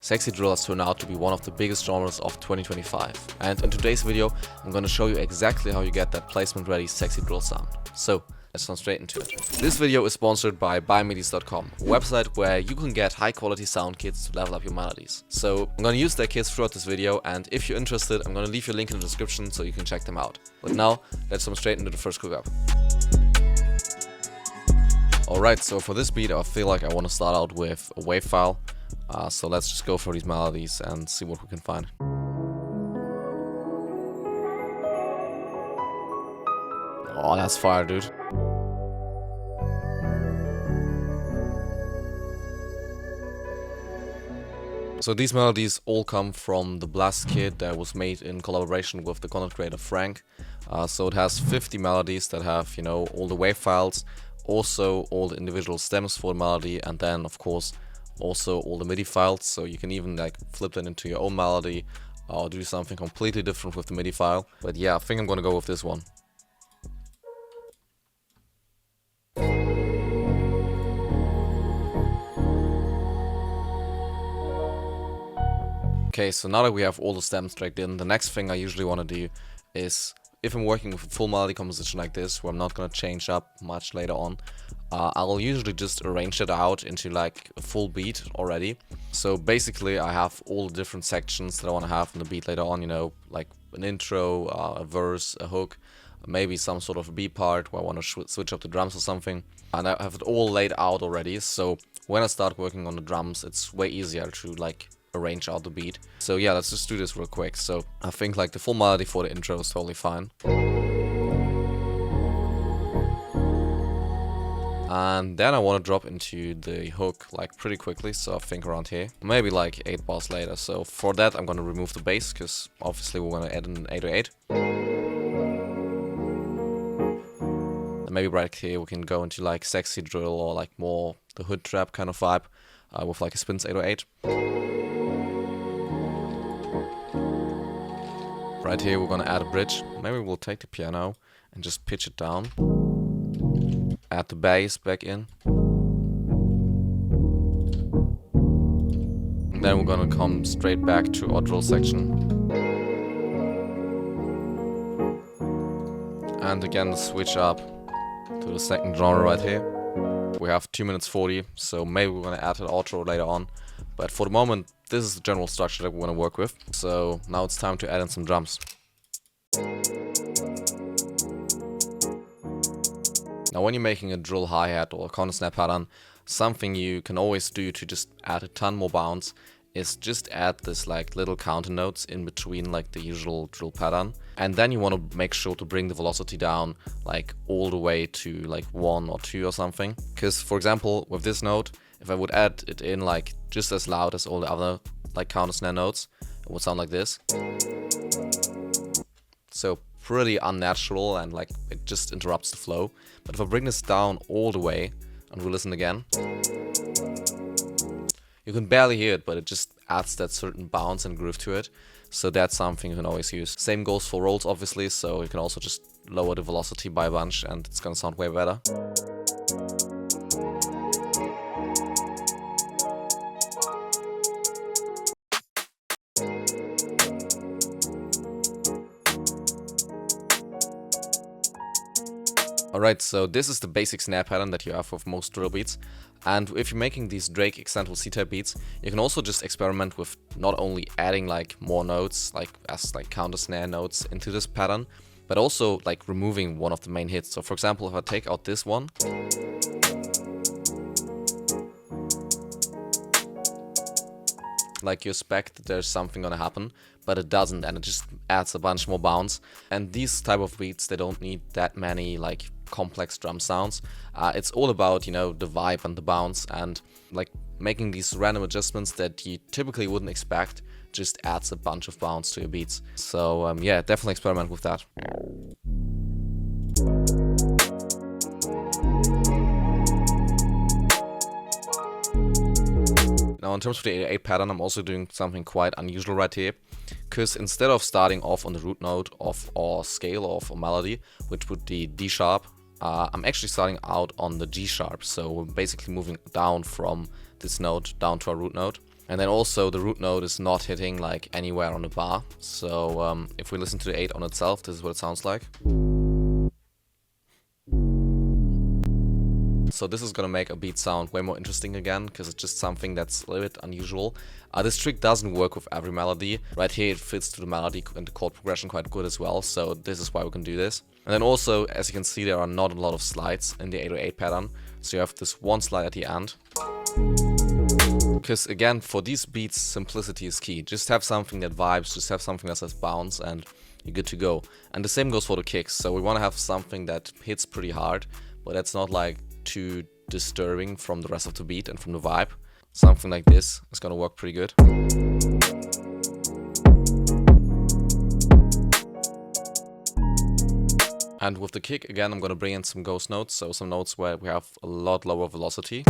sexy drill has turned out to be one of the biggest genres of 2025. And in today's video, I'm going to show you exactly how you get that placement-ready sexy drill sound. So, let's jump straight into it. This video is sponsored by buymelodies.com, a website where you can get high-quality sound kits to level up your melodies. So, I'm going to use their kits throughout this video, and if you're interested, I'm going to leave your link in the description so you can check them out. But now, let's jump straight into the first cookup. Alright, so for this beat, I feel like I want to start out with a wave file. So let's just go for these melodies and see what we can find. Oh, that's fire, dude. So these melodies all come from the Blast kit that was made in collaboration with the content creator Frank. So it has 50 melodies that have, you know, all the wave files, also all the individual stems for the melody, and then of course also all the MIDI files. So you can even like flip that into your own melody or do something completely different with the MIDI file. But yeah, I think I'm gonna go with this one. Okay, so now that we have all the stems dragged in, the next thing I usually want to do is, if I'm working with a full melody composition like this, where I'm not going to change up much later on, I'll usually just arrange it out into like a full beat already. So basically I have all the different sections that I want to have in the beat later on, you know, like an intro, a verse, a hook, maybe some sort of a B part where I want to switch up the drums or something. And I have it all laid out already, so when I start working on the drums, it's way easier to like arrange out the beat. So yeah, let's just do this real quick. So I think like the full melody for the intro is totally fine. And then I want to drop into the hook like pretty quickly, so I think around here. Maybe like 8 bars later. So for that I'm going to remove the bass, because obviously we're going to add an 808. And maybe right here we can go into like sexy drill or like more the hood trap kind of vibe with like a Spins 808. Right here we're gonna add a bridge. Maybe we'll take the piano and just pitch it down. Add the bass back in. And then we're gonna come straight back to our drill section. And again switch up to the second genre right here. We have 2 minutes 40, so maybe we're gonna add an outro later on. But for the moment, this is the general structure that we want to work with. So now it's time to add in some drums. Now when you're making a drill hi-hat or a counter snap pattern, something you can always do to just add a ton more bounce is just add this like little counter notes in between like the usual drill pattern. And then you want to make sure to bring the velocity down like all the way to like 1 or 2 or something. Because for example, with this note, if I would add it in like just as loud as all the other like counter snare notes, it would sound like this. So pretty unnatural and like it just interrupts the flow. But if I bring this down all the way and we listen again, you can barely hear it, but it just adds that certain bounce and groove to it. So that's something you can always use. Same goes for rolls obviously, so you can also just lower the velocity by a bunch and it's gonna sound way better. Alright, so this is the basic snare pattern that you have with most drill beats. And if you're making these Drake eccentric C-type beats, you can also just experiment with not only adding like more notes, like as like counter snare notes into this pattern, but also like removing one of the main hits. So for example, if I take out this one, like you expect that there's something gonna happen, but it doesn't, and it just adds a bunch more bounce. And these type of beats, they don't need that many like complex drum sounds. It's all about, you know, the vibe and the bounce, and like making these random adjustments that you typically wouldn't expect just adds a bunch of bounce to your beats. So yeah, definitely experiment with that. Now in terms of the 808 pattern, I'm also doing something quite unusual right here, because instead of starting off on the root note of our scale of a melody, which would be D sharp, I'm actually starting out on the G sharp. So we're basically moving down from this note down to our root note. And then also the root note is not hitting like anywhere on the bar. So if we listen to the 8 on itself, this is what it sounds like. So this is gonna make a beat sound way more interesting again, because it's just something that's a little bit unusual. This trick doesn't work with every melody. Right here it fits to the melody and the chord progression quite good as well, so this is why we can do this. And then also, as you can see, there are not a lot of slides in the 808 pattern, so you have this one slide at the end. Because again, for these beats, simplicity is key. Just have something that vibes, just have something that says bounce, and you're good to go. And the same goes for the kicks, so we want to have something that hits pretty hard, but that's not like too disturbing from the rest of the beat and from the vibe. Something like this is gonna work pretty good. And with the kick, again, I'm gonna bring in some ghost notes, so some notes where we have a lot lower velocity.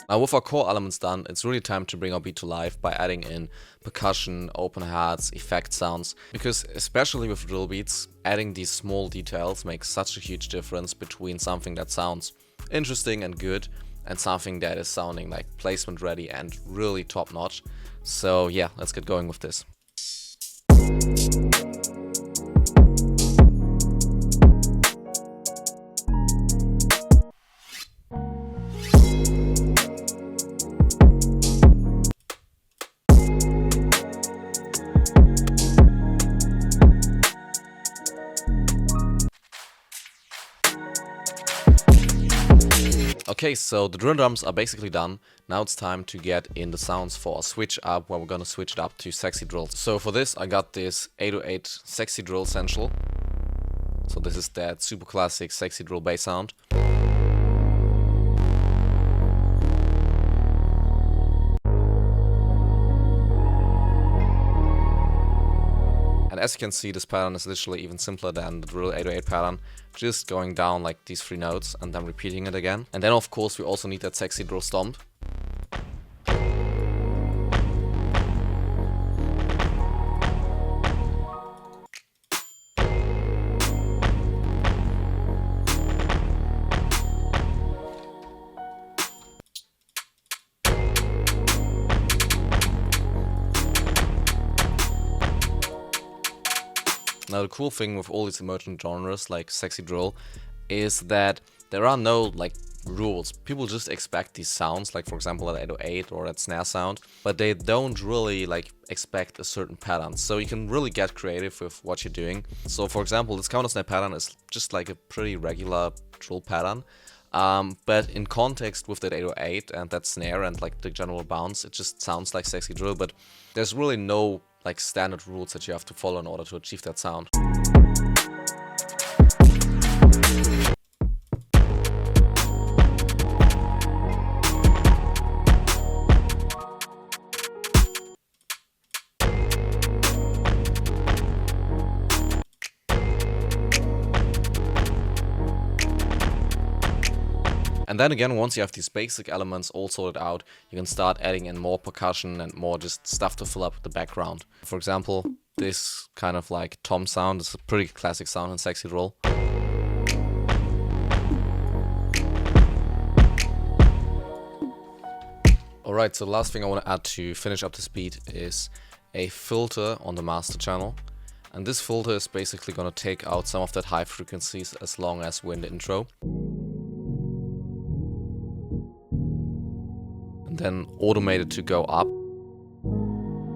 Now with our core elements done, it's really time to bring our beat to life by adding in percussion, open hats, effect sounds, because especially with drill beats, adding these small details makes such a huge difference between something that sounds interesting and good and something that is sounding like placement ready and really top notch. So yeah, let's get going with this. Okay, so the drill drums are basically done. Now it's time to get in the sounds for a switch up, where we're gonna switch it up to sexy drill. So for this, I got this 808 Sexy Drill Essential. So this is that super classic sexy drill bass sound. And as you can see, this pattern is literally even simpler than the drill 808 pattern, just going down like these 3 notes and then repeating it again. And then of course we also need that sexy drill stomp. Now the cool thing with all these emergent genres like sexy drill is that there are no like rules. People just expect these sounds, like for example that 808 or that snare sound, but they don't really like expect a certain pattern. So you can really get creative with what you're doing. So for example, this counter snare pattern is just like a pretty regular drill pattern. But in context with that 808 and that snare and like the general bounce, it just sounds like sexy drill, but there's really no like standard rules that you have to follow in order to achieve that sound. And then again, once you have these basic elements all sorted out, you can start adding in more percussion and more just stuff to fill up the background. For example, this kind of like tom sound is a pretty classic sound in sexy drill. Alright, so the last thing I want to add to finish up this beat is a filter on the master channel. And this filter is basically going to take out some of that high frequencies as long as we're in the intro. And then automate it to go up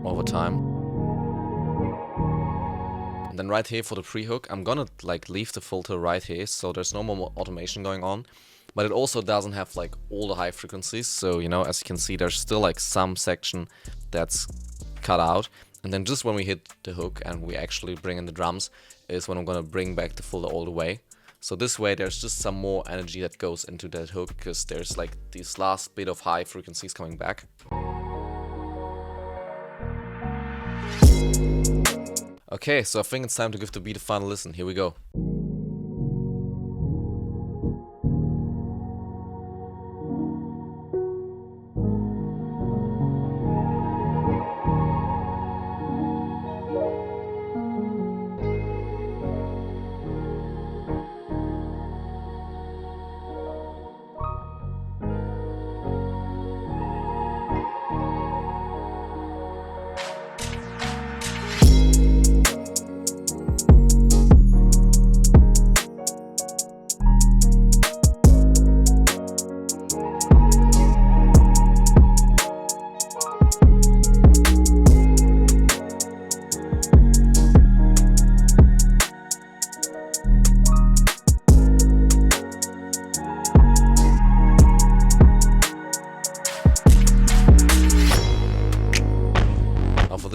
over time. And then right here for the pre-hook, I'm gonna like leave the filter right here, so there's no more automation going on. But it also doesn't have like all the high frequencies, so you know, as you can see, there's still like some section that's cut out. And then just when we hit the hook and we actually bring in the drums is when I'm gonna bring back the filter all the way. So this way there's just some more energy that goes into that hook, because there's like this last bit of high frequencies coming back. Okay, so I think it's time to give the beat a final listen. Here we go.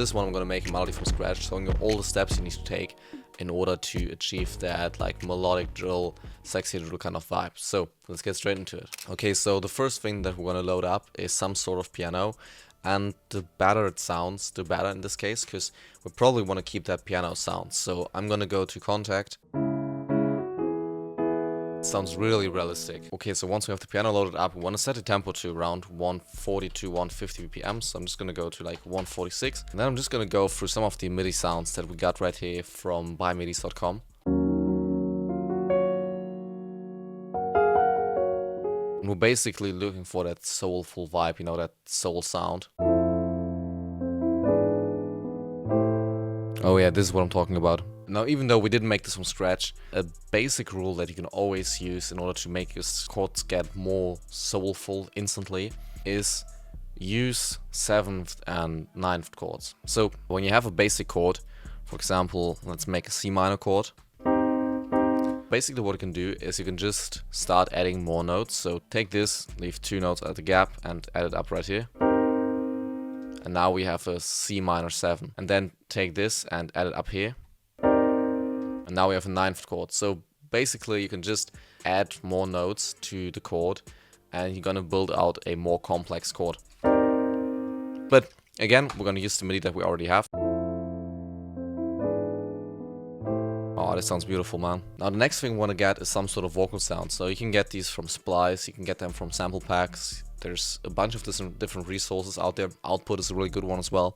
this one I'm gonna make a melody from scratch, showing you all the steps you need to take in order to achieve that like melodic drill, sexy drill kind of vibe. So let's get straight into it. Okay, so the first thing that we're gonna load up is some sort of piano, and the better it sounds, the better in this case, because we probably want to keep that piano sound. So I'm gonna go to Contact. Sounds really realistic. Okay, so once we have the piano loaded up, we want to set the tempo to around 140 to 150 BPM. So I'm just going to go to like 146. And then I'm just going to go through some of the MIDI sounds that we got right here from buymidis.com. And we're basically looking for that soulful vibe, you know, that soul sound. Oh yeah, this is what I'm talking about. Now, even though we didn't make this from scratch, a basic rule that you can always use in order to make your chords get more soulful instantly is use 7th and 9th chords. So when you have a basic chord, for example, let's make a C minor chord. Basically what you can do is you can just start adding more notes. So take this, leave 2 notes at the gap and add it up right here. And now we have a C minor 7. And then take this and add it up here. And now we have a 9th chord. So basically you can just add more notes to the chord and you're gonna build out a more complex chord. But again, we're gonna use the MIDI that we already have. Oh, this sounds beautiful, man. Now the next thing we wanna get is some sort of vocal sound. So you can get these from Splice, you can get them from sample packs. There's a bunch of different resources out there. Output is a really good one as well.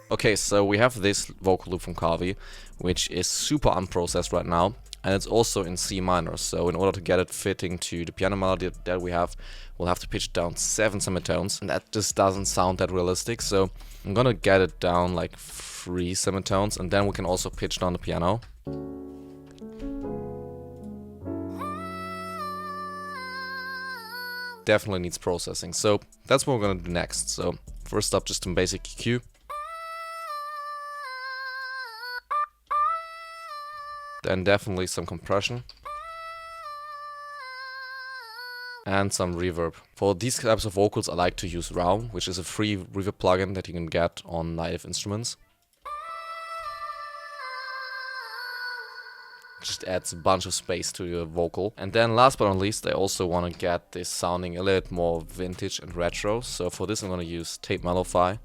Okay, so we have this vocal loop from Kavi, which is super unprocessed right now, and it's also in C minor. So in order to get it fitting to the piano melody that we have, we'll have to pitch it down 7 semitones, and that just doesn't sound that realistic. So I'm gonna get it down like 3 semitones, and then we can also pitch down the piano. Definitely needs processing, so that's what we're gonna do next. So first up, just some basic EQ. Then definitely some compression. And some reverb. For these types of vocals I like to use RAW, which is a free reverb plugin that you can get on Native Instruments. Just adds a bunch of space to your vocal. And then last but not least, I also want to get this sounding a little bit more vintage and retro. So for this I'm going to use Tape Mellowfy.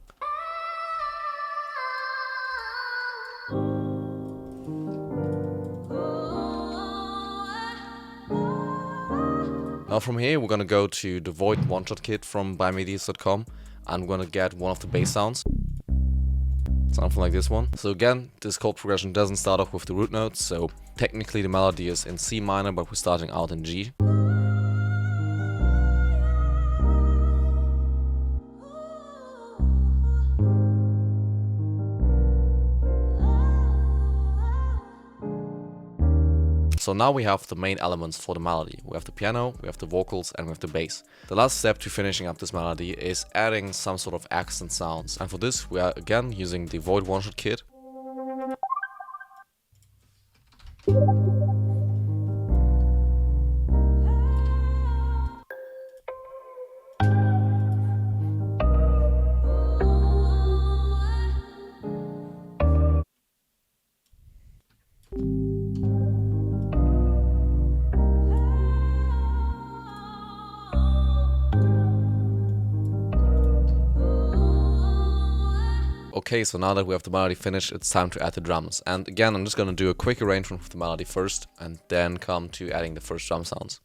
Now from here we're gonna go to the Void one-shot kit from buymidis.com and we're gonna get one of the bass sounds. Something like this one. So again, this chord progression doesn't start off with the root notes, so technically the melody is in C minor, but we're starting out in G. So now we have the main elements for the melody. We have the piano, we have the vocals, and we have the bass. The last step to finishing up this melody is adding some sort of accent sounds. And for this we are again using the Void one-shot kit. Okay, so now that we have the melody finished, it's time to add the drums. And again, I'm just gonna do a quick arrangement of the melody first, and then come to adding the first drum sounds.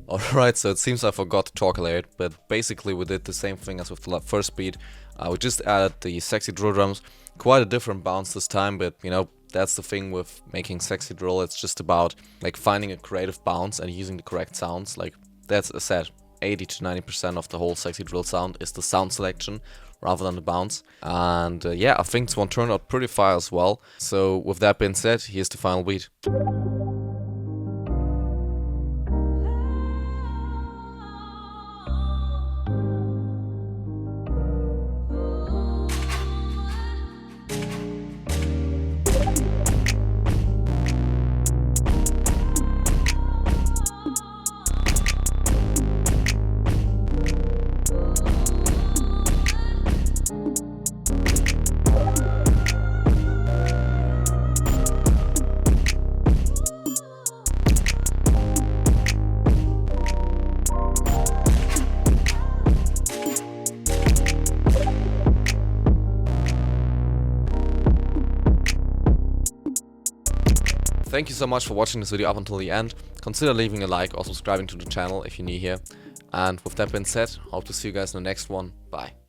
Alright, so it seems I forgot to talk about it, but basically we did the same thing as with the first beat. We just added the sexy drill drums, quite a different bounce this time, but you know, that's the thing with making sexy drill. It's just about like finding a creative bounce and using the correct sounds. Like that's a set. 80 to 90% of the whole sexy drill sound is the sound selection rather than the bounce. And yeah, I think this one turned out pretty fire as well. So with that being said, here's the final beat. Thank you so much for watching this video up until the end. Consider leaving a like or subscribing to the channel if you're new here. And with that being said, hope to see you guys in the next one. Bye.